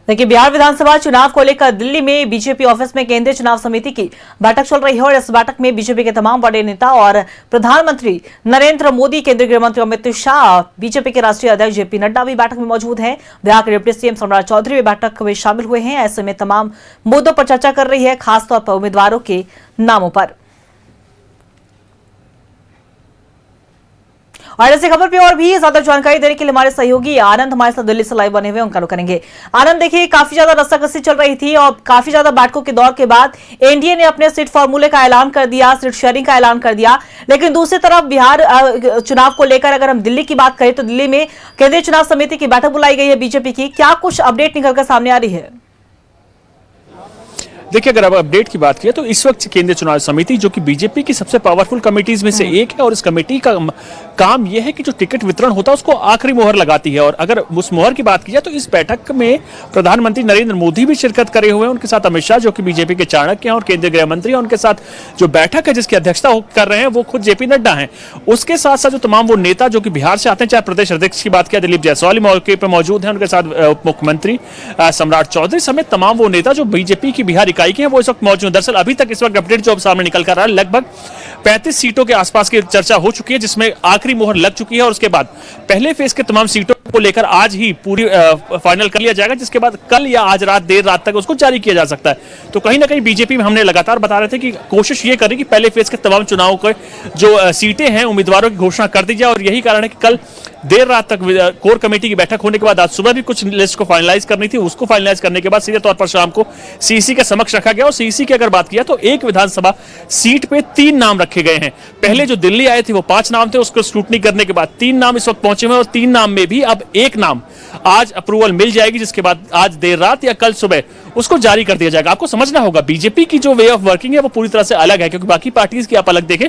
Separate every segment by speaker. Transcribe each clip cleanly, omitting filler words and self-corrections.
Speaker 1: देखिए, बिहार विधानसभा चुनाव को लेकर दिल्ली में बीजेपी ऑफिस में केंद्रीय चुनाव समिति की बैठक चल रही है और इस बैठक में बीजेपी के तमाम बड़े नेता और प्रधानमंत्री नरेंद्र मोदी, केंद्रीय गृह मंत्री अमित शाह, बीजेपी के राष्ट्रीय अध्यक्ष जेपी नड्डा भी बैठक में मौजूद हैं। बिहार के डिप्टी सीएम सम्राट चौधरी भी बैठक में शामिल हुए हैं। ऐसे में तमाम मुद्दों पर चर्चा कर रही है, खासतौर पर उम्मीदवारों के नामों पर। और ऐसी खबर पे और भी ज्यादा जानकारी देने के लिए हमारे सहयोगी आनंद हमारे साथ दिल्ली से लाइव बने हुए, उनका रुख करेंगे। आनंद, देखिए, काफी ज्यादा रस्साकसी चल रही थी और काफी ज्यादा बैठकों के दौर के बाद एनडीए ने अपने सीट फॉर्मूले का ऐलान कर दिया, सीट शेयरिंग का ऐलान कर दिया। लेकिन दूसरी तरफ बिहार चुनाव को लेकर अगर हम दिल्ली की बात करें तो दिल्ली में केंद्रीय चुनाव समिति की बैठक बुलाई गई है बीजेपी की। क्या कुछ अपडेट निकलकर सामने आ रही है?
Speaker 2: देखिए, अगर अब अपडेट की बात की तो इस वक्त केंद्रीय चुनाव समिति, जो कि बीजेपी की सबसे पावरफुल कमेटीज में से एक है, और इस कमेटी का काम यह है कि जो टिकट वितरण होता है उसको आखिरी मोहर लगाती है। और अगर उस मोहर की बात की जाए तो इस बैठक में प्रधानमंत्री नरेंद्र मोदी भी शिरकत करे हुए हैं। उनके साथ अमित शाह, जो कि बीजेपी के चाणक्य हैं और केंद्रीय गृह मंत्री हैं, उनके साथ जो बैठक है जिसकी अध्यक्षता कर रहे हैं वो खुद जेपी नड्डा हैं। उसके साथ साथ जो तमाम वो नेता जो कि बिहार से आते हैं, चाहे प्रदेश अध्यक्ष की बात किया दिलीप जायसवाल मौके पर मौजूद हैं, उनके साथ उप मुख्यमंत्री सम्राट चौधरी समेत तमाम वो नेता जो बीजेपी की बिहार इकाई के हैं वो इस वक्त मौजूद। दरअसल अभी तक इस वक्त अपडेट जो सामने निकल कर रहा है, लगभग 35 सीटों के आसपास की चर्चा हो चुकी है, जिसमें आखिरी मोहर लग चुकी है। और उसके बाद पहले फेज के तमाम सीटों को लेकर आज ही पूरी फाइनल कर लिया जाएगा, जिसके बाद कल या आज रात देर रात तक उसको जारी किया जा सकता है। तो कहीं ना कहीं बीजेपी में हमने लगातार बता रहे थे कि कोशिश ये करें कि पहले फेज के तमाम चुनावों के जो सीटें हैं उम्मीदवारों की घोषणा कर दी जाए। और यही कारण है कि कल देर रात तक कोर कमेटी की बैठक होने के बाद आज सुबह भी कुछ लिस्ट को फाइनलाइज करनी थी। उसको फाइनलाइज करने के बाद सीधे तौर पर शाम को सीईसी के समक्ष रखा गया। और सीईसी की अगर बात किया तो एक विधानसभा सीट पे 3 नाम रखे गए हैं। पहले जो दिल्ली आए थे वो 5 नाम थे, उसको स्क्रूटनी करने के बाद 3 नाम इस वक्त पहुंचे हुए हैं। और 3 नाम में भी अब एक नाम आज अप्रूवल मिल जाएगी, जिसके बाद आज देर रात या कल सुबह उसको जारी कर दिया जाएगा। आपको समझना होगा बीजेपी की जो वे ऑफ वर्किंग है वो पूरी तरह से अलग है, क्योंकि बाकी पार्टीज की आप अलग देखें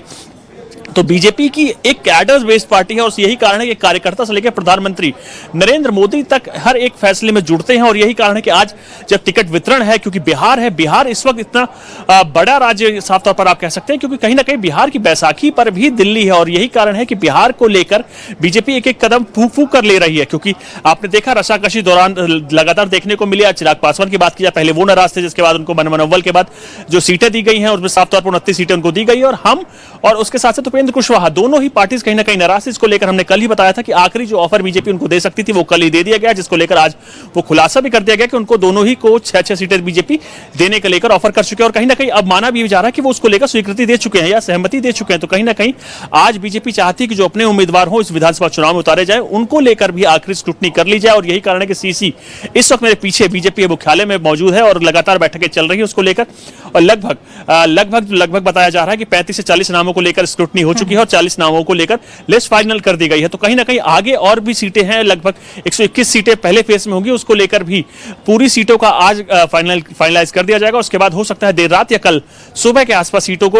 Speaker 2: तो बीजेपी की एक कैडर बेस्ड पार्टी है। और यही कारण है कि कार्यकर्ता से लेकर प्रधानमंत्री नरेंद्र मोदी तक हर एक फैसले में जुड़ते हैं। और यही कारण है कि आज जब टिकट वितरण है, क्योंकि बिहार है, बिहार इस वक्त इतना बड़ा राज्य साफ तौर पर आप कह सकते हैं, क्योंकि कहीं ना कहीं बिहार की बैसाखी पर भी दिल्ली है। और यही कारण है कि बिहार को लेकर बीजेपी एक एक कदम फूंक फूंक कर ले रही है, क्योंकि आपने देखा रस्साकशी दौरान लगातार देखने को मिली। चिराग पासवान की बात की जाए, पहले वो नाराज थे, जिसके बाद उनको मनोबल के बाद जो सीटें दी गई हैं उसमें साफ तौर पर 29 सीटें उनको दी गई। और हम और उसके साथ साथ उपेंद्र कुशवाहा, दोनों ही पार्टीज कहीं ना कहीं नाराज थी। इसको लेकर हमने कल ही बताया था कि आखिरी जो ऑफर बीजेपी उनको दे सकती थी वो कल ही दे दिया गया, जिसको लेकर आज वो खुलासा भी कर दिया गया कि उनको दोनों ही को 6-6 सीटें बीजेपी देने को लेकर ऑफर कर चुके हैं। और कहीं ना कहीं अब माना भी जा रहा है कि वो उसको लेकर स्वीकृति दे चुके हैं या सहमति दे चुके हैं। तो कहीं ना कहीं आज बीजेपी चाहती है कि जो अपने उम्मीदवार हो इस विधानसभा चुनाव में उतारे जाए, उनको लेकर भी आखिरी स्क्रूटनी कर ली जाए। और यही कारण है कि सीसी इस वक्त मेरे पीछे बीजेपी मुख्यालय में मौजूद है और लगातार बैठकें चल रही है उसको लेकर। और लगभग बताया जा रहा है कि 35 से 40 नामों को लेकर स्क्रूटनी हो चुकी है और 40 नामों को लेकर लिस्ट फाइनल कर दी गई है। तो कहीं ना कहीं आगे और भी सीटें हैं, लगभग 121 सीटें पहले फेज में होंगी, उसको लेकर भी पूरी सीटों का आज फाइनलाइज कर दिया जाएगा। उसके बाद हो सकता है देर रात या कल सुबह के आसपास सीटों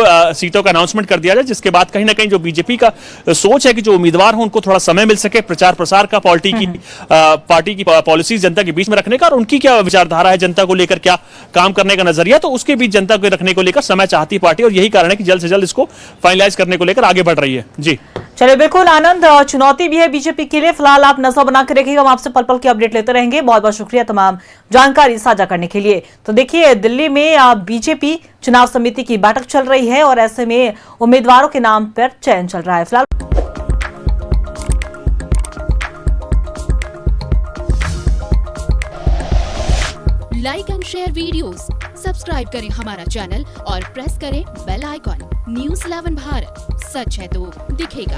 Speaker 2: का अनाउंसमेंट कर दिया जाए, जिसके बाद कहीं ना कहीं जो बीजेपी का सोच है कि जो उम्मीदवार हो उनको थोड़ा समय मिल सके प्रचार प्रसार का, पार्टी की पॉलिसीज जनता के बीच में रखने का, और उनकी क्या विचारधारा है, जनता को लेकर क्या काम करने का नजरिया, तो उसके बीच जनता को रखने को लेकर समय चाहती है पार्टी। और यही कारण है कि जल्द से जल्द इसको फाइनलाइज करने को लेकर आगे बढ़ रही है। जी
Speaker 1: चलिए, बिल्कुल आनंद, चुनौती भी है बीजेपी के लिए। फिलहाल आप नजर बना के रखिएगा, हम आपसे पल पल की अपडेट लेते रहेंगे। बहुत बहुत शुक्रिया तमाम जानकारी साझा करने के लिए। तो देखिए, दिल्ली में बीजेपी चुनाव समिति की बैठक चल रही है और ऐसे में उम्मीदवारों के नाम पर चयन चल रहा है। फिलहाल
Speaker 3: like and share videos, subscribe करें हमारा चैनल और प्रेस करें बेल आइकॉन। न्यूज़ 11 भारत, सच है तो दिखेगा।